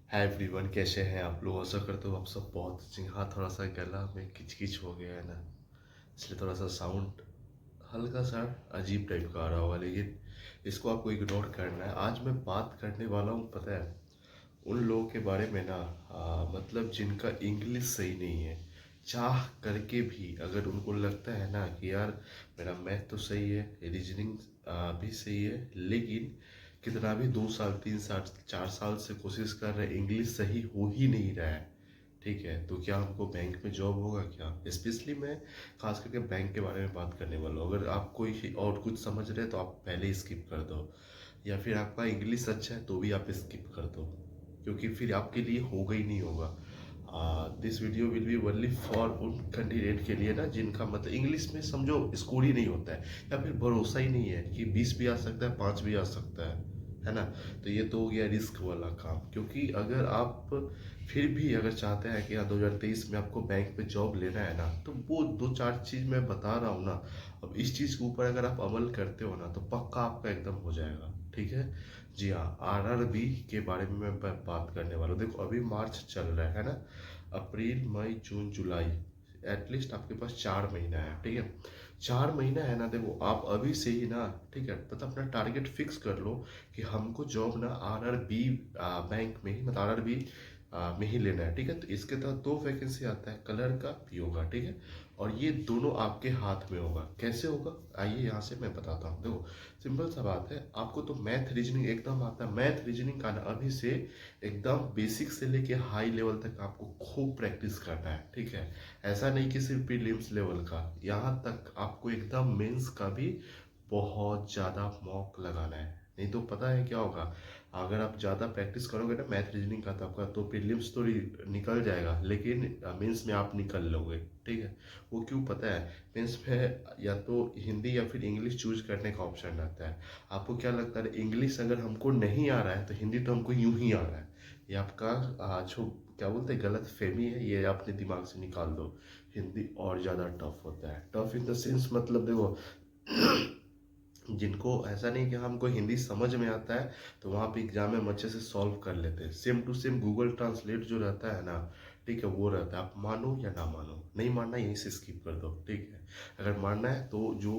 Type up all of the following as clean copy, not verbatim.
Hi everyone, कैसे हैं आप लोग। आशा करते हो आप सब बहुत अच्छे हैं। हाँ, थोड़ा सा गला में किच हो गया है ना, इसलिए थोड़ा सा साउंड हल्का सा अजीब टाइप का आ रहा होगा, लेकिन इसको आपको इग्नोर करना है। आज मैं बात करने वाला हूँ, पता है, उन लोगों के बारे में ना, मतलब जिनका इंग्लिश सही नहीं है। चाह करके भी अगर उनको लगता है ना कि यार मेरा मैथ तो सही है, रीजनिंग भी सही है, लेकिन कितना भी 2 साल 3 साल 4 साल से कोशिश कर रहे हैं, इंग्लिश सही हो ही नहीं रहा है। ठीक है, तो क्या हमको बैंक में जॉब होगा क्या? स्पेशली मैं खास करके बैंक के बारे में बात करने वाला हूँ। अगर आप कोई और कुछ समझ रहे हैं तो आप पहले स्किप कर दो, या फिर आपका इंग्लिश अच्छा है तो भी आप स्किप कर दो, क्योंकि फिर आपके लिए होगा ही नहीं होगा। This video will be only for उन कैंडिडेट के लिए ना, जिनका मतलब इंग्लिश में समझो स्कोर ही नहीं होता है, या फिर भरोसा ही नहीं है कि 20 भी आ सकता है, 5 भी आ सकता है ना। तो ये तो हो गया रिस्क वाला काम, क्योंकि अगर आप फिर भी अगर चाहते हैं कि हाँ 2023 में आपको बैंक में जॉब लेना है ना, तो वो 2 4 चीज़ मैं बता रहा हूँ ना, अब इस चीज़ के ऊपर अगर आप अमल करते हो ना तो पक्का आपका एकदम हो जाएगा। ठीक है। जी हाँ, आरआरबी के बारे में मैं बात करने वाला हूँ। देखो, अभी मार्च चल रहा है ना, अप्रैल मई जून जुलाई, एटलीस्ट आपके पास 4 महीना है। ठीक है, 4 महीना है ना। देखो, आप अभी से ही ना, ठीक है, मतलब अपना टारगेट फिक्स कर लो कि हमको जॉब ना आरआरबी बैंक में ही, मतलब आरआरबी में ही लेना है। ठीक है, तो इसके तहत 2 वैकेंसी आता है, कलर का भी होगा। ठीक है, और ये दोनों आपके हाथ में होगा। कैसे होगा, आइए यहाँ से मैं बताता हूँ। देखो, सिंपल सा बात है, आपको तो मैथ रीजनिंग एकदम आता है। मैथ रीजनिंग का ना अभी से एकदम बेसिक से लेके हाई लेवल तक आपको खूब प्रैक्टिस करना है। ठीक है, ऐसा नहीं कि सिर्फ प्रीलिम्स लेवल का, यहाँ तक आपको एकदम मेंस का भी बहुत ज़्यादा मॉक लगाना है। नहीं तो पता है क्या होगा, अगर आप ज़्यादा प्रैक्टिस करोगे ना मैथ रीजनिंग का, तो आपका तो प्रीलिम्स तो निकल जाएगा, लेकिन मेंस में आप निकल लोगे। ठीक है, वो क्यों पता है? मेंस में या तो हिंदी या फिर इंग्लिश चूज करने का ऑप्शन रहता है। आपको क्या लगता है, इंग्लिश अगर हमको नहीं आ रहा है तो हिंदी तो हमको यूं ही आ रहा है। ये आपका जो क्या बोलते हैं गलत फहमी है, ये अपने दिमाग से निकाल दो। हिंदी और ज़्यादा टफ होता है। टफ इन द सेंस, मतलब देखो, जिनको ऐसा नहीं कि हमको हिंदी समझ में आता है तो वहाँ पे एग्जाम में हम अच्छे से सॉल्व कर लेते हैं। Same to same Google translate जो रहता है ना, ठीक है, वो रहता है। आप मानो या ना मानो, नहीं मानना यहीं से स्किप कर दो। ठीक है, अगर मानना है तो जो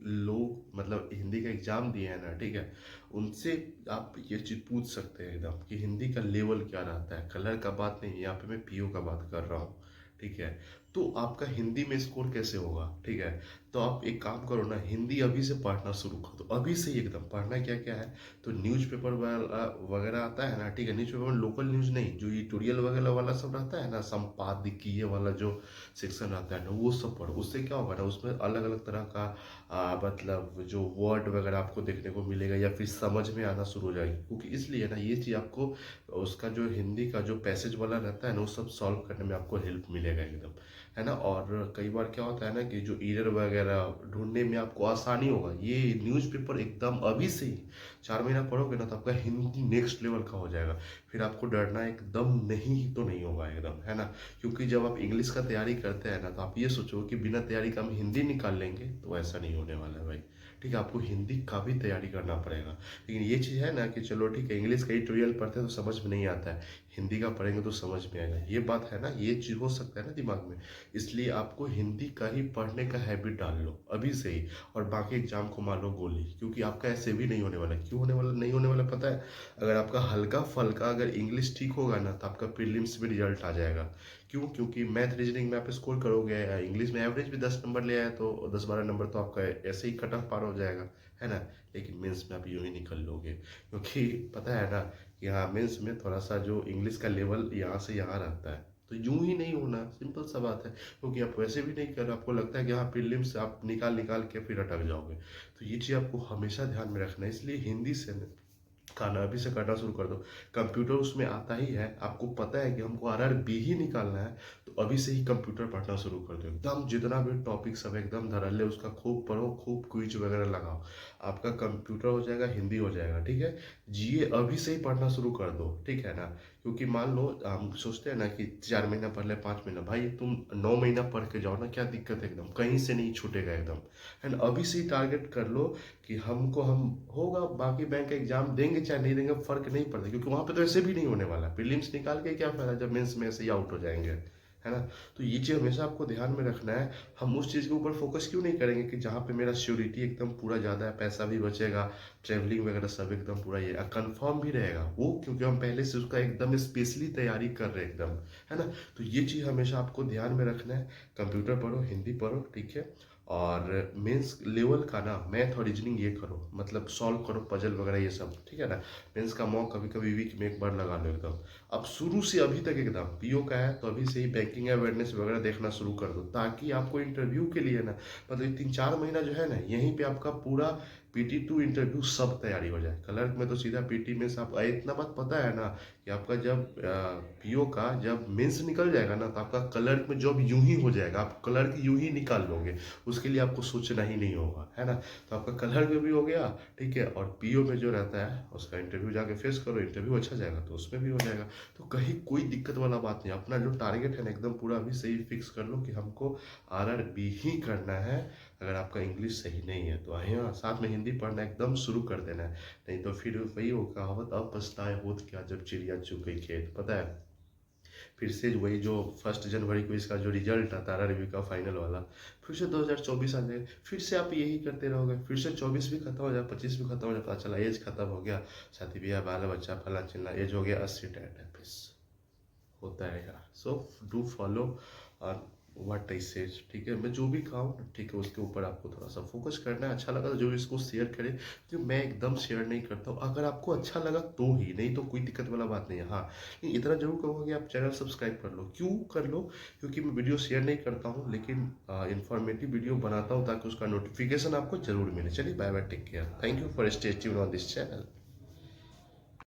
लोग मतलब हिंदी का एग्जाम दिए हैं ना, ठीक है, उनसे आप ये चीज़ पूछ सकते हैं एकदम कि हिंदी का लेवल क्या रहता है। कलर का बात नहीं, यहाँ पे मैं पीओ का बात कर रहा हूँ। ठीक है, तो आपका हिंदी में स्कोर कैसे होगा? ठीक है, तो आप एक काम करो ना, हिंदी अभी से पढ़ना शुरू कर दो, अभी से ही एकदम पढ़ना। क्या क्या है, तो न्यूज़पेपर वगैरह आता है ना, ठीक है, न्यूज़पेपर में लोकल न्यूज़ नहीं, जो एडिटोरियल वगैरह वाला सब रहता है ना, संपादकीय वाला जो सेक्शन रहता है ना, वो सब पढ़ो। उससे क्या होगा ना, उसमें अलग अलग तरह का मतलब जो वर्ड वगैरह आपको देखने को मिलेगा, या फिर समझ में आना शुरू हो जाएगी। क्योंकि इसलिए ना ये चीज़ आपको, उसका जो हिंदी का जो पैसेज वाला रहता है ना, वो सब सॉल्व करने में आपको हेल्प मिलेगा एकदम, है ना। और कई बार क्या होता है ना कि जो एरर वगैरह ढूंढने में आपको आसानी होगा। ये न्यूज़पेपर एकदम अभी से ही 4 महीना पढ़ोगे ना, तो आपका हिंदी नेक्स्ट लेवल का हो जाएगा। फिर आपको डरना एकदम नहीं तो नहीं होगा एकदम, है ना। क्योंकि जब आप इंग्लिश का तैयारी करते हैं ना, तो आप ये सोचो कि बिना तैयारी का हम हिंदी निकाल लेंगे, तो ऐसा नहीं होने वाला है भाई। ठीक है, आपको हिंदी का भी तैयारी करना पड़ेगा। लेकिन ये चीज़ है ना कि चलो ठीक है, इंग्लिश का ही ट्यूटोरियल पढ़ते हैं तो समझ में नहीं आता है, हिंदी का पढ़ेंगे तो समझ में आएगा। ये बात है ना, ये चीज़ हो सकता है ना दिमाग में। इसलिए आपको हिंदी का ही पढ़ने का हैबिट डाल लो अभी से ही, और बाकी एग्जाम को मान लो गोली। क्योंकि आपका ऐसे भी नहीं होने वाला। क्यों होने वाला नहीं होने वाला पता है? अगर आपका हल्का फल्का अगर इंग्लिश ठीक होगा ना, तो आपका प्रीलिम्स में रिजल्ट आ जाएगा। क्यों? क्योंकि मैथ रीजनिंग में आप स्कोर करोगे, इंग्लिश में एवरेज भी 10 नंबर ले आए तो 10 12 नंबर तो आपका ऐसे ही कट ऑफ पार हो जाएगा, है ना। लेकिन मेंस में आप यूं ही निकल लोगे, क्योंकि पता है ना कि हाँ, मेंस में थोड़ा सा जो इंग्लिश का लेवल यहाँ से यहाँ रहता है। तो यूं ही नहीं होना, सिंपल सा बात है। क्योंकि आप वैसे भी नहीं कर रहे, आपको लगता है कि हाँ प्रीलिम्स आप निकाल निकाल के फिर अटक जाओगे। तो ये चीज़ आपको हमेशा ध्यान में रखना है। इसलिए हिंदी से खाना अभी से करना शुरू कर दो। कंप्यूटर उसमें आता ही है, आपको पता है कि हमको आरआरबी ही निकालना है, तो तो अभी से ही कंप्यूटर पढ़ना शुरू कर दो। एकदम जितना भी टॉपिक सब एकदम धड़ल्ले उसका खूब पढ़ो, खूब क्विज वगैरह लगाओ। आपका कंप्यूटर हो जाएगा, हिंदी हो जाएगा, ठीक है। जीए अभी से ही पढ़ना शुरू कर दो, ठीक है ना। क्योंकि मान लो हम सोचते हैं ना कि 4 महीना पढ़ ले, 5 महीना, भाई तुम 9 महीना पढ़ के जाओ ना, क्या दिक्कत है, एकदम कहीं से नहीं छूटेगा एकदम। एंड अभी से ही टारगेट कर लो कि हम होगा, बाकी बैंक एग्जाम देंगे चाहे नहीं देंगे फर्क नहीं पड़ता, क्योंकि वहां पे तो ऐसे भी नहीं होने वाला। प्रीलिम्स निकाल के क्या फायदा जब मेंस में ऐसे ही आउट हो जाएंगे, है ना। तो ये चीज़ हमेशा आपको ध्यान में रखना है। हम उस चीज़ के ऊपर फोकस क्यों नहीं करेंगे कि जहाँ पे मेरा श्योरिटी एकदम पूरा ज़्यादा है, पैसा भी बचेगा, ट्रैवलिंग वगैरह सब एकदम पूरा ये कंफर्म भी रहेगा वो, क्योंकि हम पहले से उसका एकदम स्पेशली तैयारी कर रहे हैं एकदम, है ना। तो ये चीज़ हमेशा आपको ध्यान में रखना है। कंप्यूटर पढ़ो, हिंदी पढ़ो, ठीक है। और मेंस लेवल का ना मैथ और रीजनिंग ये करो, मतलब सॉल्व करो पजल वगैरह ये सब, ठीक है ना। मेंस का मॉक कभी कभी वीक में एक बार लगा लो एकदम। अब शुरू से अभी तक एकदम पीओ का है तो अभी से ही बैंकिंग अवेयरनेस वगैरह देखना शुरू कर दो, ताकि आपको इंटरव्यू के लिए ना, मतलब 3-4 महीना जो है ना, यहीं पे आपका पूरा PT2 इंटरव्यू सब तैयारी हो जाए। क्लर्क में तो सीधा PT में से आप इतना बात पता है ना कि आपका जब पीओ का जब मेंस निकल जाएगा ना, तो आपका क्लर्क में जॉब यूं ही हो जाएगा, आप क्लर्क यूं ही निकाल लोगे। उसके लिए आपको सोचना ही नहीं होगा, है ना। तो आपका क्लर्क में भी हो गया, ठीक है। और पीओ में जो रहता है उसका इंटरव्यू जाके फेस करो, इंटरव्यू अच्छा जाएगा तो उसमें भी हो जाएगा। तो कहीं कोई दिक्कत वाला बात नहीं। अपना जो टारगेट है ना एकदम पूरा अभी से ही फिक्स कर लो कि हमको RRB ही करना है। अगर आपका इंग्लिश सही नहीं है तो हाँ, साथ में हिंदी पढ़ना एकदम शुरू कर देना है। नहीं तो फिर वही हो कहावत, अब पछताए होत क्या जब चिड़िया चुग गई खेत, पता है। फिर से वही जो 1 जनवरी को इसका जो रिजल्ट आता है RRB का फाइनल वाला, फिर से 2024 आ जाए, फिर से आप यही करते रहोगे, फिर से 24 भी खत्म हो जाए, 25 भी खत्म हो जाए, पता चला एज खत्म हो गया, शादी ब्याह बाल बच्चा फला चिल्ला, एज हो गया 80 टाइप होता है यार। So do follow what I said, ठीक है। मैं जो भी खाऊँ, ठीक है, उसके ऊपर आपको थोड़ा सा फोकस करना है। अच्छा लगा तो जो इसको शेयर करे, क्योंकि मैं एकदम शेयर नहीं करता हूँ। अगर आपको अच्छा लगा तो ही, नहीं तो कोई दिक्कत वाला बात नहीं है। हाँ, लेकिन इतना जरूर कहूँगा कि आप चैनल सब्सक्राइब कर लो। क्यों कर लो? क्योंकि मैं वीडियो शेयर नहीं करता हूँ, लेकिन इंफॉर्मेटिव वीडियो बनाता हूँ ताकि उसका नोटिफिकेशन आपको जरूर मिले। चलिए bye bye, take care, thank you for stay tuned on this channel.